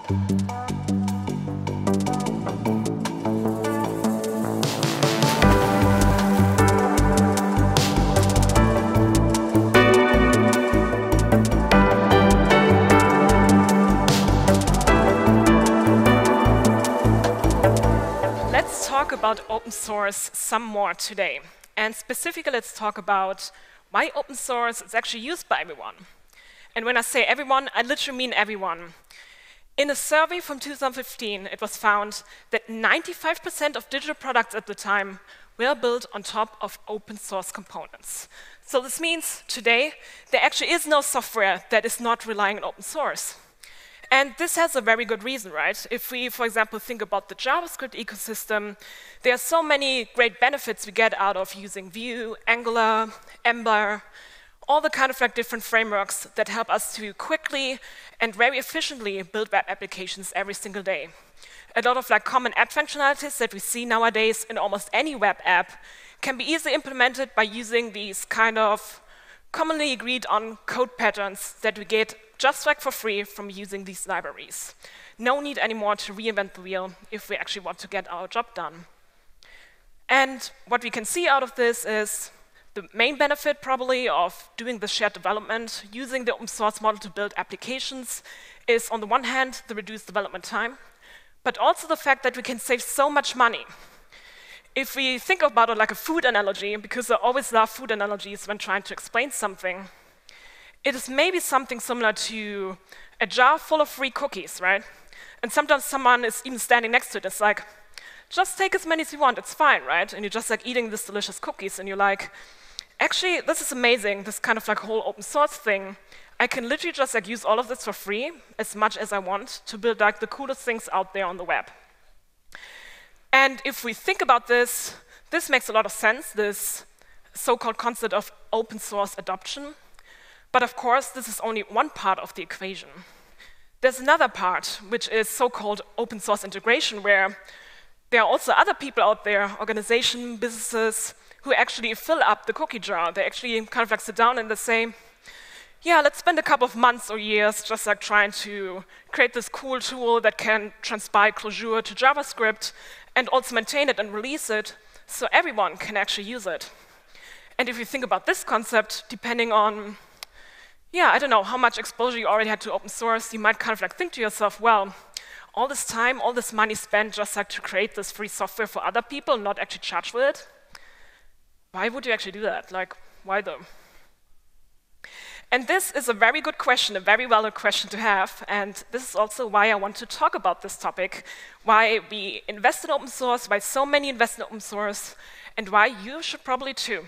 Let's talk about open source some more today. And specifically, let's talk about why open source is actually used by everyone. And when I say everyone, I literally mean everyone. In a survey from 2015, it was found that 95% of digital products at the time were built on top of open source components. So this means today, there actually is no software that is not relying on open source. And this has a very good reason, right? If we, for example, think about the JavaScript ecosystem, there are so many great benefits we get out of using Vue, Angular, Ember, all the kind of like different frameworks that help us to quickly and very efficiently build web applications every single day. A lot of like common app functionalities that we see nowadays in almost any web app can be easily implemented by using these kind of commonly agreed on code patterns that we get just like for free from using these libraries. No need anymore to reinvent the wheel if we actually want to get our job done. And what we can see out of this is the main benefit probably of doing the shared development, using the open source model to build applications, is on the one hand the reduced development time, but also the fact that we can save so much money. If we think about it like a food analogy, because I always love food analogies when trying to explain something, it is maybe something similar to a jar full of free cookies, right? And sometimes someone is even standing next to it. It's like, just take as many as you want, it's fine, right? And you're just like eating these delicious cookies, and you're like, actually, this is amazing, this kind of like whole open source thing. I can literally just like use all of this for free, as much as I want, to build like the coolest things out there on the web. And if we think about this, this makes a lot of sense, this so-called concept of open source adoption. But of course, this is only one part of the equation. There's another part, which is so-called open source integration, where there are also other people out there, organizations, businesses, who actually fill up the cookie jar. They actually kind of like sit down and they say, yeah, let's spend a couple of months or years just like trying to create this cool tool that can transpile Clojure to JavaScript and also maintain it and release it so everyone can actually use it. And if you think about this concept, depending on, yeah, I don't know, how much exposure you already had to open source, you might kind of like think to yourself, well, all this time, all this money spent just like to create this free software for other people, not actually charge for it? Why would you actually do that? Like, why though? And this is a very good question, a very valid question to have, and this is also why I want to talk about this topic, why we invest in open source, why so many invest in open source, and why you should probably too.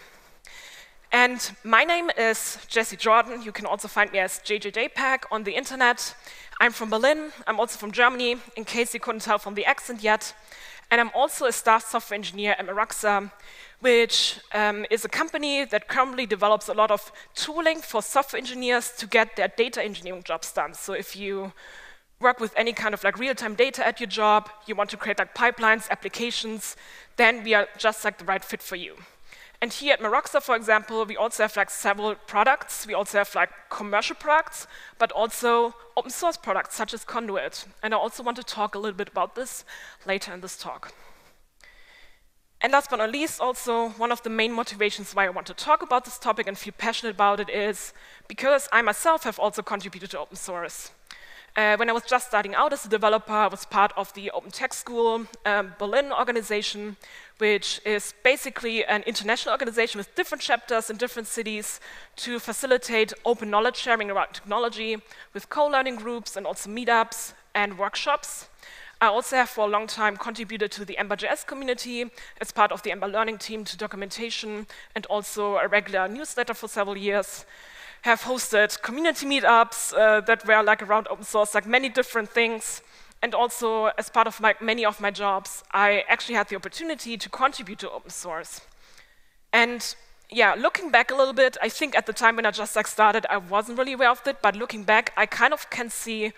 And my name is Jessy Jordan. You can also find me as JJJPAG on the internet. I'm from Berlin. I'm also from Germany, in case you couldn't tell from the accent yet. And I'm also a staff software engineer at Meroxa, which is a company that currently develops a lot of tooling for software engineers to get their data engineering jobs done. So if you work with any kind of like real-time data at your job, you want to create like pipelines, applications, then we are just like the right fit for you. And here at Meroxa, for example, we also have like several products. We also have like commercial products, but also open source products such as Conduit. And I also want to talk a little bit about this later in this talk. And last but not least, also, one of the main motivations why I want to talk about this topic and feel passionate about it is because I myself have also contributed to open source. When I was just starting out as a developer, I was part of the Open Tech School Berlin organization, which is basically an international organization with different chapters in different cities to facilitate open knowledge sharing around technology with co-learning groups and also meetups and workshops. I also have for a long time contributed to the EmberJS community as part of the Ember learning team to documentation and also a regular newsletter for several years. Have hosted community meetups that were like around open source, like many different things. And also, as part of many of my jobs, I actually had the opportunity to contribute to open source. And yeah, looking back a little bit, I think at the time when I just like started, I wasn't really aware of it. But looking back, I kind of can see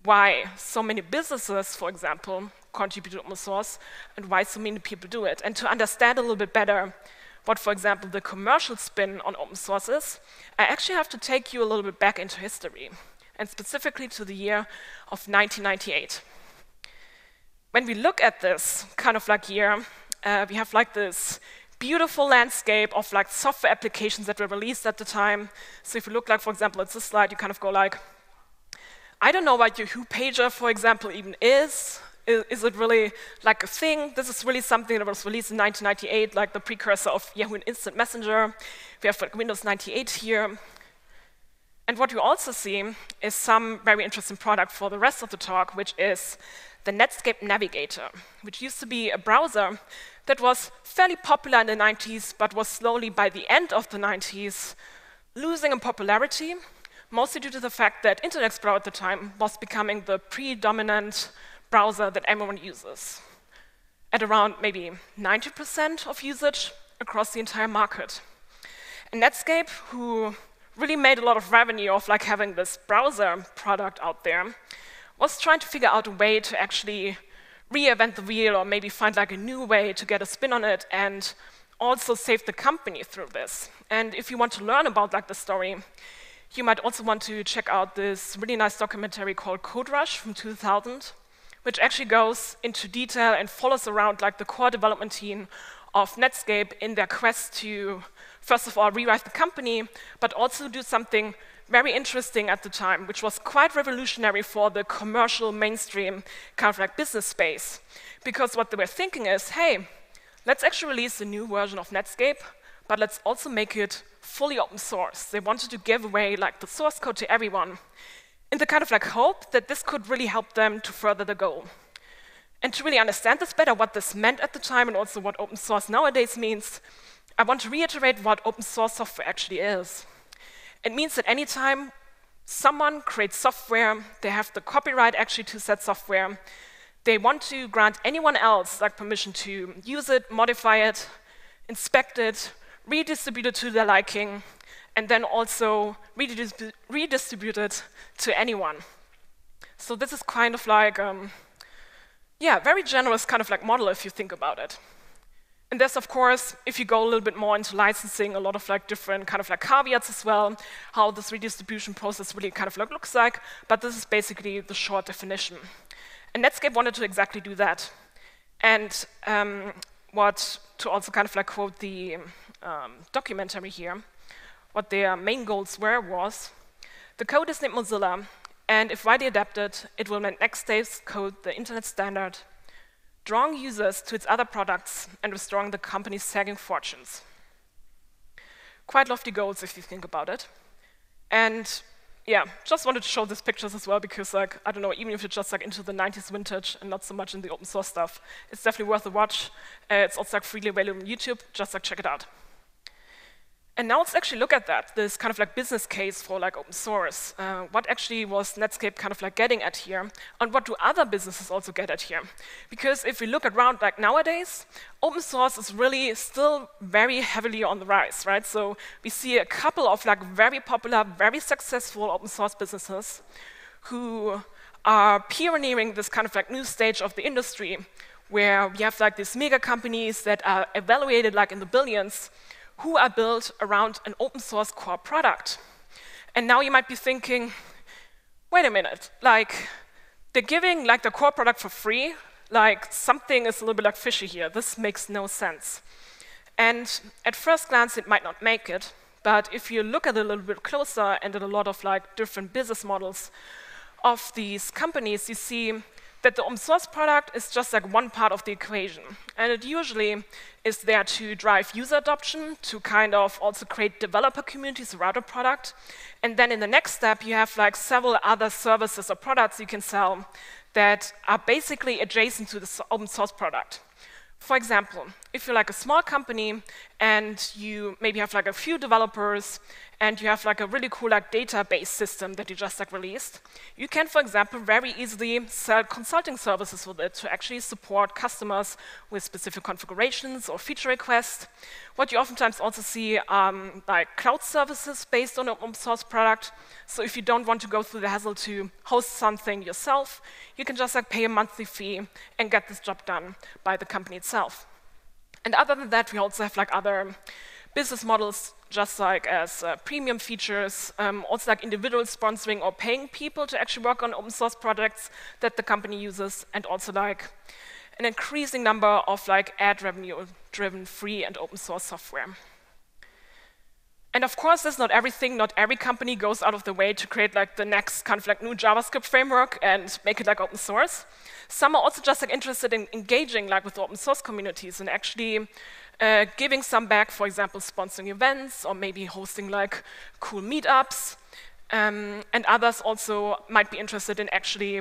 why so many businesses, for example, contribute to open source and why so many people do it. And to understand a little bit better what, for example, the commercial spin on open source is, I actually have to take you a little bit back into history. and specifically to the year of 1998. When we look at this kind of like year, we have like this beautiful landscape of like software applications that were released at the time. So if you look like, for example, at this slide, you kind of go like, I don't know what your Who pager, for example, even is. Is it really like a thing? This is really something that was released in 1998, like the precursor of Yahoo Instant Messenger. We have like Windows 98 here. And what you also see is some very interesting product for the rest of the talk, which is the Netscape Navigator, which used to be a browser that was fairly popular in the 90s, but was slowly, by the end of the 90s, losing in popularity, mostly due to the fact that Internet Explorer at the time was becoming the predominant browser that everyone uses, at around maybe 90% of usage across the entire market. And Netscape, who really made a lot of revenue of like having this browser product out there, was trying to figure out a way to actually reinvent the wheel or maybe find like a new way to get a spin on it and also save the company through this. And if you want to learn about like the story, you might also want to check out this really nice documentary called Code Rush from 2000, which actually goes into detail and follows around like the core development team of Netscape in their quest to, first of all, rewrite the company, but also do something very interesting at the time, which was quite revolutionary for the commercial mainstream kind of like business space. Because what they were thinking is, hey, let's actually release a new version of Netscape, but let's also make it fully open source. They wanted to give away like the source code to everyone in the kind of like hope that this could really help them to further the goal. And to really understand this better, what this meant at the time and also what open source nowadays means, I want to reiterate what open source software actually is. It means that anytime someone creates software, they have the copyright actually to said software. They want to grant anyone else like permission to use it, modify it, inspect it, redistribute it to their liking, and then also redistribute it to anyone. So this is kind of like, yeah, very generous kind of like model if you think about it. And there's, of course, if you go a little bit more into licensing, a lot of like different kind of like caveats as well, how this redistribution process really kind of like looks like, but this is basically the short definition. And Netscape wanted to exactly do that. And to also kind of like quote the documentary here, what their main goals were was, the code is named Mozilla, and if widely adapted, it will make next day's code the internet standard, drawing users to its other products and restoring the company's sagging fortunes. Quite lofty goals if you think about it. And yeah, just wanted to show these pictures as well because like, I don't know, even if you're just like into the 90s vintage and not so much in the open source stuff, it's definitely worth a watch. It's also like freely available on YouTube, just like check it out. And now let's actually look at that, this kind of like business case for like open source. What actually was Netscape kind of like getting at here? And what do other businesses also get at here? Because if we look around like nowadays, open source is really still very heavily on the rise, right? So we see a couple of like very popular, very successful open source businesses who are pioneering this kind of like new stage of the industry where we have like these mega companies that are evaluated like in the billions, who are built around an open source core product. And now you might be thinking, wait a minute, like they're giving like the core product for free, like something is a little bit like fishy here. This makes no sense. And at first glance, it might not make it, but if you look at it a little bit closer and at a lot of like different business models of these companies, you see that the open source product is just like one part of the equation. And it usually is there to drive user adoption, to kind of also create developer communities around a product. And then in the next step, you have like several other services or products you can sell that are basically adjacent to the open source product. For example, if you're like a small company and you maybe have like a few developers and you have like a really cool like database system that you just like released, you can, for example, very easily sell consulting services with it to actually support customers with specific configurations or feature requests. What you oftentimes also see like cloud services based on an open source product. So if you don't want to go through the hassle to host something yourself, you can just like pay a monthly fee and get this job done by the company itself. And other than that, we also have like other business models just like as premium features, also like individual sponsoring or paying people to actually work on open source projects that the company uses, and also like an increasing number of like ad revenue-driven free and open source software. And of course, that's not everything. Not every company goes out of the way to create like the next kind of like new JavaScript framework and make it like open source. Some are also just like interested in engaging like with open source communities and actually giving some back, for example, sponsoring events or maybe hosting like cool meetups. And others also might be interested in actually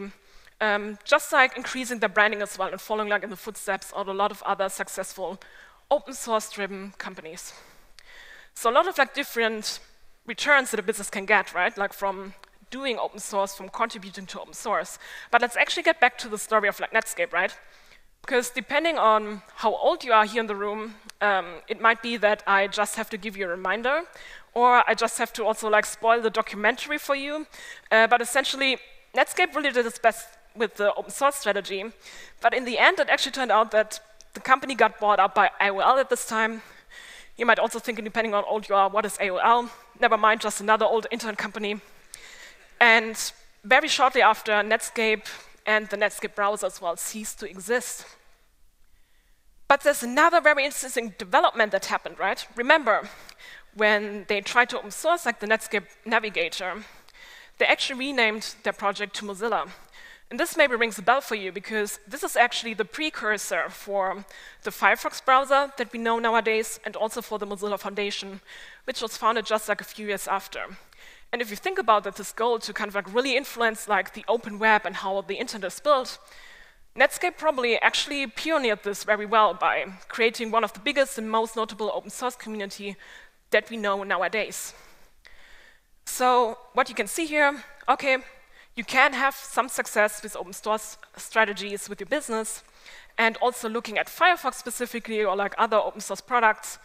just like increasing their branding as well and following like in the footsteps of a lot of other successful open source driven companies. So a lot of like different returns that a business can get, right? Like from doing open source, from contributing to open source. But let's actually get back to the story of like Netscape, right? Because depending on how old you are here in the room, it might be that I just have to give you a reminder, or I just have to also like spoil the documentary for you. But essentially, Netscape really did its best with the open source strategy. But in the end, it actually turned out that the company got bought up by AOL at this time. You might also think, depending on how old you are, what is AOL? Never mind, just another old internet company. And very shortly after, Netscape and the Netscape browser as well ceased to exist. But there's another very interesting development that happened, right? Remember, when they tried to open source like the Netscape Navigator, they actually renamed their project to Mozilla. And this maybe rings a bell for you, because this is actually the precursor for the Firefox browser that we know nowadays, and also for the Mozilla Foundation, which was founded just like a few years after. And if you think about it, this goal to kind of like really influence like the open web and how the internet is built, Netscape probably actually pioneered this very well by creating one of the biggest and most notable open source community that we know nowadays. So what you can see here, okay, you can have some success with open source strategies with your business, and also looking at Firefox specifically or like other open source products.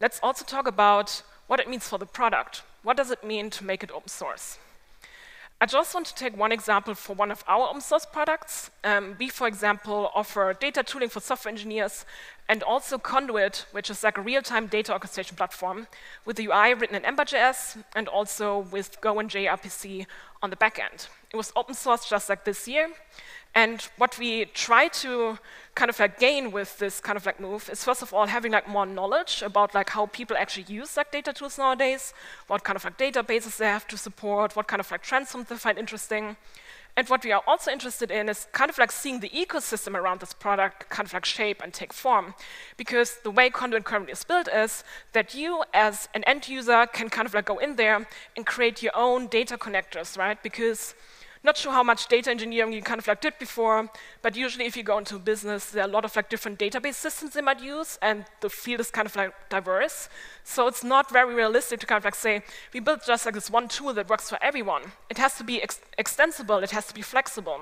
Let's also talk about what it means for the product. What does it mean to make it open source? I just want to take one example for one of our open source products. We, for example, offer data tooling for software engineers, and also Conduit, which is like a real-time data orchestration platform with the UI written in EmberJS and also with Go and gRPC on the back end. It was open source just like this year. And what we try to kind of like gain with this kind of like move is, first of all, having like more knowledge about like how people actually use like data tools nowadays, what kind of like databases they have to support, what kind of like transforms they find interesting. And what we are also interested in is kind of like seeing the ecosystem around this product kind of like shape and take form. Because the way Conduit currently is built is that you as an end user can kind of like go in there and create your own data connectors, right? Because not sure how much data engineering you kind of like did before, but usually if you go into a business, there are a lot of like different database systems they might use, and the field is kind of like diverse. So it's not very realistic to kind of like say, we built just like this one tool that works for everyone. It has to be extensible, it has to be flexible.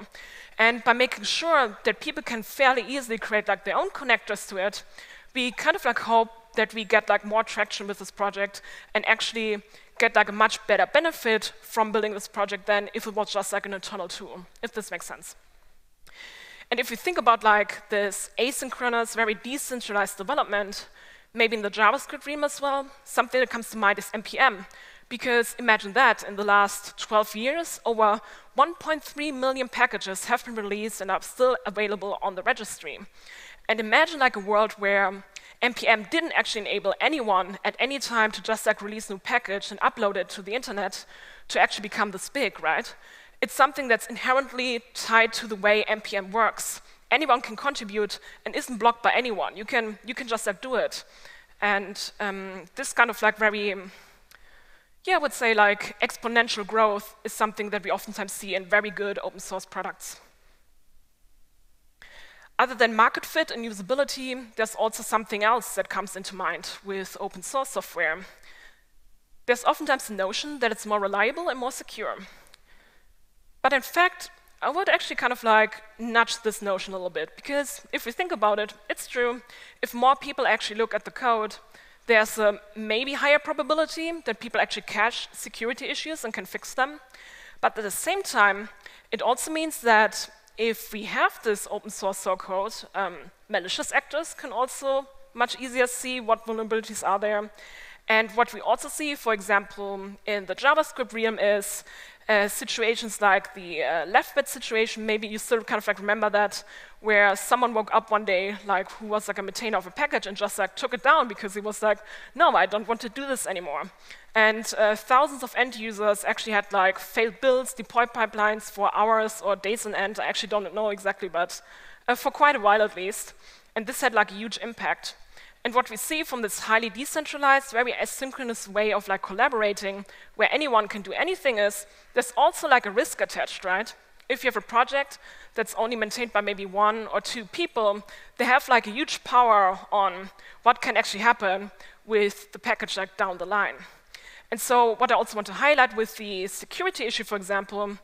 And by making sure that people can fairly easily create like their own connectors to it, we kind of like hope that we get like more traction with this project and actually get like a much better benefit from building this project than if it was just like an internal tool, if this makes sense. And if you think about like this asynchronous, very decentralized development, maybe in the JavaScript realm as well, something that comes to mind is NPM. Because imagine that, in the last 12 years, over 1.3 million packages have been released and are still available on the registry. And imagine like a world where NPM didn't actually enable anyone at any time to just like release a new package and upload it to the internet to actually become this big, right? It's something that's inherently tied to the way NPM works. Anyone can contribute and isn't blocked by anyone. You can just like do it. And this kind of like very, I would say like exponential growth is something that we oftentimes see in very good open source products. Other than market fit and usability, there's also something else that comes into mind with open source software. There's oftentimes the notion that it's more reliable and more secure. But in fact, I would actually kind of like nudge this notion a little bit, because if we think about it, it's true. If more people actually look at the code, there's a maybe higher probability that people actually catch security issues and can fix them. But at the same time, it also means that if we have this open source code, malicious actors can also much easier see what vulnerabilities are there. And what we also see, for example, in the JavaScript realm is situations like the left bit situation. Maybe you still kind of like remember that, where someone woke up one day, like who was like a maintainer of a package, and just like took it down because he was like, no, I don't want to do this anymore. And thousands of end users actually had like failed builds, deploy pipelines for hours or days on end. I actually don't know exactly, but for quite a while at least. And this had like a huge impact. And what we see from this highly decentralized, very asynchronous way of like collaborating, where anyone can do anything, is there's also like a risk attached, right? If you have a project that's only maintained by maybe 1 or 2 people, they have like a huge power on what can actually happen with the package like down the line. And so what I also want to highlight with the security issue, for example,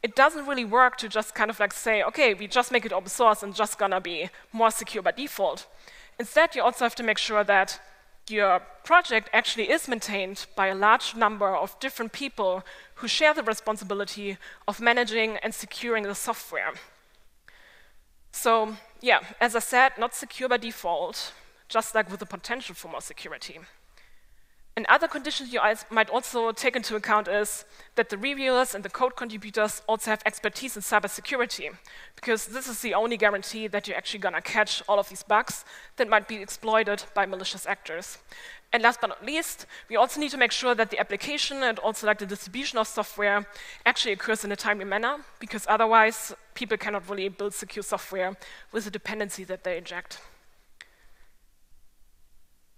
it doesn't really work to just kind of like say, okay, we just make it open source and just gonna be more secure by default. Instead, you also have to make sure that your project actually is maintained by a large number of different people who share the responsibility of managing and securing the software. So yeah, as I said, not secure by default, just like with the potential for more security. And other conditions you might also take into account is that the reviewers and the code contributors also have expertise in cybersecurity, because this is the only guarantee that you're actually gonna catch all of these bugs that might be exploited by malicious actors. And last but not least, we also need to make sure that the application and also like the distribution of software actually occurs in a timely manner, because otherwise people cannot really build secure software with the dependency that they inject.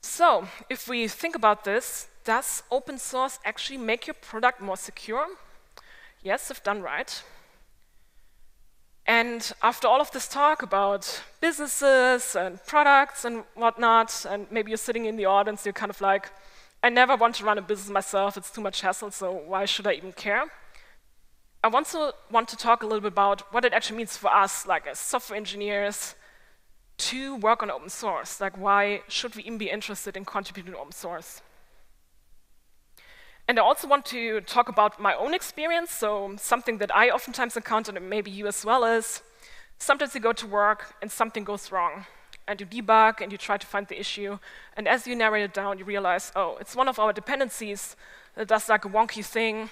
So, if we think about this, does open source actually make your product more secure? Yes, if done right. And after all of this talk about businesses and products and whatnot, and maybe you're sitting in the audience, you're kind of like, I never want to run a business myself, it's too much hassle, so why should I even care? I also want to talk a little bit about what it actually means for us, like as software engineers, to work on open source. Like, why should we even be interested in contributing to open source? And I also want to talk about my own experience. So something that I oftentimes encounter, and maybe you as well, is sometimes you go to work and something goes wrong. And you debug and you try to find the issue. And as you narrate it down, you realize, oh, it's one of our dependencies that does like a wonky thing.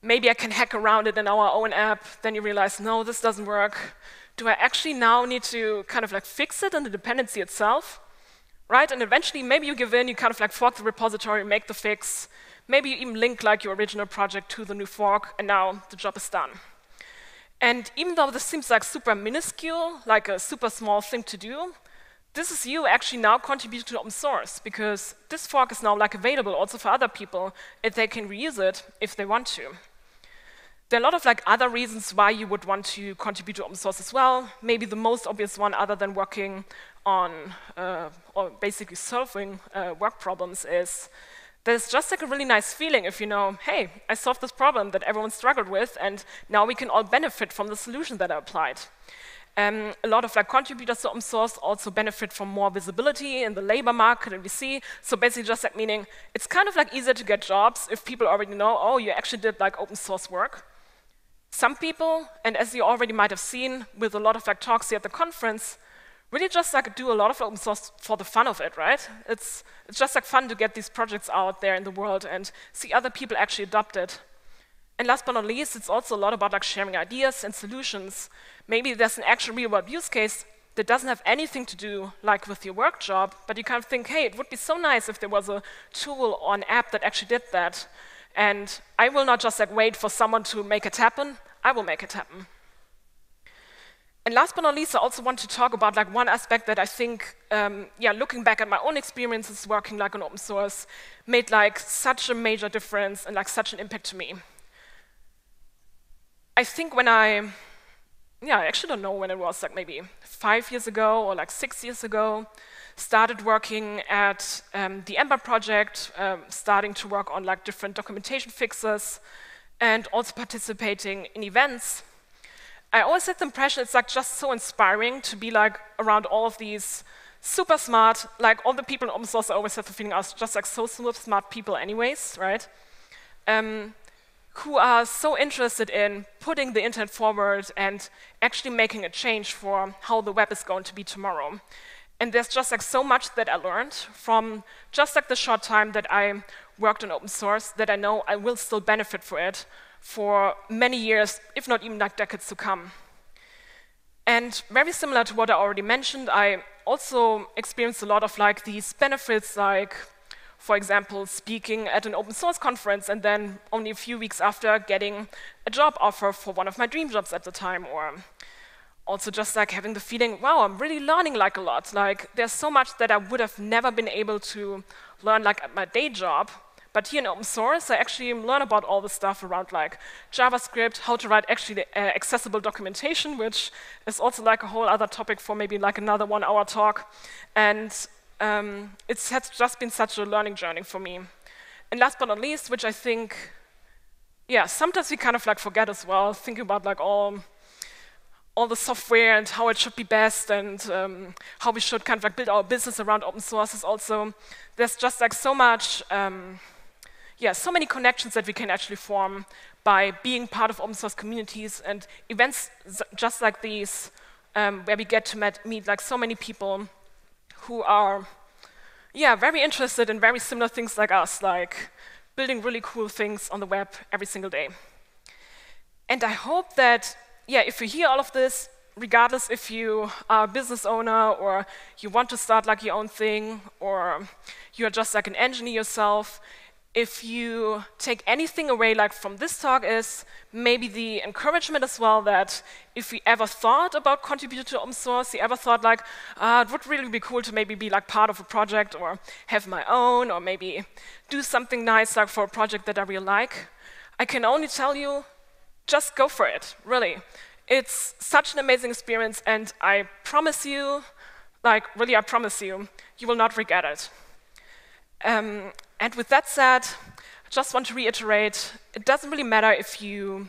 Maybe I can hack around it in our own app. Then you realize, no, this doesn't work. Do I actually now need to kind of like fix it in the dependency itself, right? And eventually, maybe you give in, you kind of like fork the repository, make the fix. Maybe you even link like your original project to the new fork, and now the job is done. And even though this seems like super minuscule, like a super small thing to do, this is you actually now contributing to open source, because this fork is now like available also for other people, and they can reuse it if they want to. There are a lot of like other reasons why you would want to contribute to open source as well. Maybe the most obvious one, other than working on or basically solving work problems, is there's just like a really nice feeling if you know, hey, I solved this problem that everyone struggled with, and now we can all benefit from the solution that I applied. A lot of like contributors to open source also benefit from more visibility in the labor market, and we see. So basically, just like meaning it's kind of like easier to get jobs if people already know, oh, you actually did like open source work. Some people, and as you already might have seen with a lot of like talks here at the conference, really just like do a lot of open source for the fun of it, right? It's just like fun to get these projects out there in the world and see other people actually adopt it. And last but not least, it's also a lot about like sharing ideas and solutions. Maybe there's an actual real-world use case that doesn't have anything to do like with your work job, but you kind of think, hey, it would be so nice if there was a tool or an app that actually did that. And I will not just like wait for someone to make it happen, I will make it happen. And last but not least, I also want to talk about like one aspect that I think, looking back at my own experiences working like on open source, made like such a major difference and like such an impact to me. I think when I actually don't know when it was, like maybe 5 years ago or like 6 years ago, started working at the Ember project, starting to work on like different documentation fixes, and also participating in events. I always had the impression it's like just so inspiring to be like around all of these super smart, like all the people in open source. I always had the feeling I was just like so super smart people anyways, right? Who are so interested in putting the internet forward and actually making a change for how the web is going to be tomorrow. And there's just like so much that I learned from just like the short time that I worked on open source that I know I will still benefit for it for many years, if not even like decades to come. And very similar to what I already mentioned, I also experienced a lot of like these benefits, like, for example, speaking at an open source conference and then only a few weeks after getting a job offer for one of my dream jobs at the time, or also just like having the feeling, wow, I'm really learning like a lot. Like there's so much that I would have never been able to learn like at my day job. But here in open source, I actually learn about all the stuff around like JavaScript, how to write actually accessible documentation, which is also like a whole other topic for maybe like another 1 hour talk. And it has just been such a learning journey for me. And last but not least, which I think, yeah, sometimes we kind of like forget as well, thinking about like all the software and how it should be best and how we should kind of like build our business around open source is also, there's just like so much, so many connections that we can actually form by being part of open source communities and events just like these, where we get to meet like so many people who are, very interested in very similar things like us, like building really cool things on the web every single day. And I hope that, if you hear all of this, regardless if you are a business owner or you want to start like your own thing or you're just like an engineer yourself, if you take anything away like from this talk is maybe the encouragement as well that if we ever thought about contributing to open source, you ever thought like, it would really be cool to maybe be like part of a project or have my own or maybe do something nice like for a project that I really like, I can only tell you, just go for it, really. It's such an amazing experience, and I promise you, like really I promise you, you will not regret it. And with that said, I just want to reiterate, it doesn't really matter if you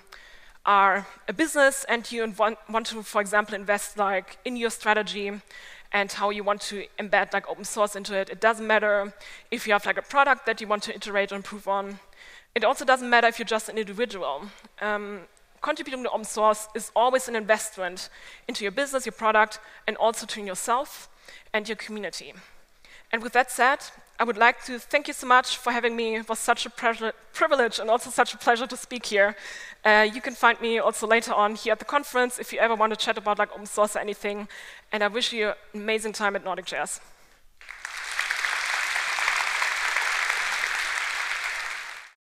are a business and you want to, for example, invest like in your strategy and how you want to embed like open source into it. It doesn't matter if you have like a product that you want to iterate or improve on. It also doesn't matter if you're just an individual. Contributing to open source is always an investment into your business, your product, and also to yourself and your community. And with that said, I would like to thank you so much for having me. It was such a privilege and also such a pleasure to speak here. You can find me also later on here at the conference if you ever want to chat about like open source or anything. And I wish you an amazing time at Nordic.js.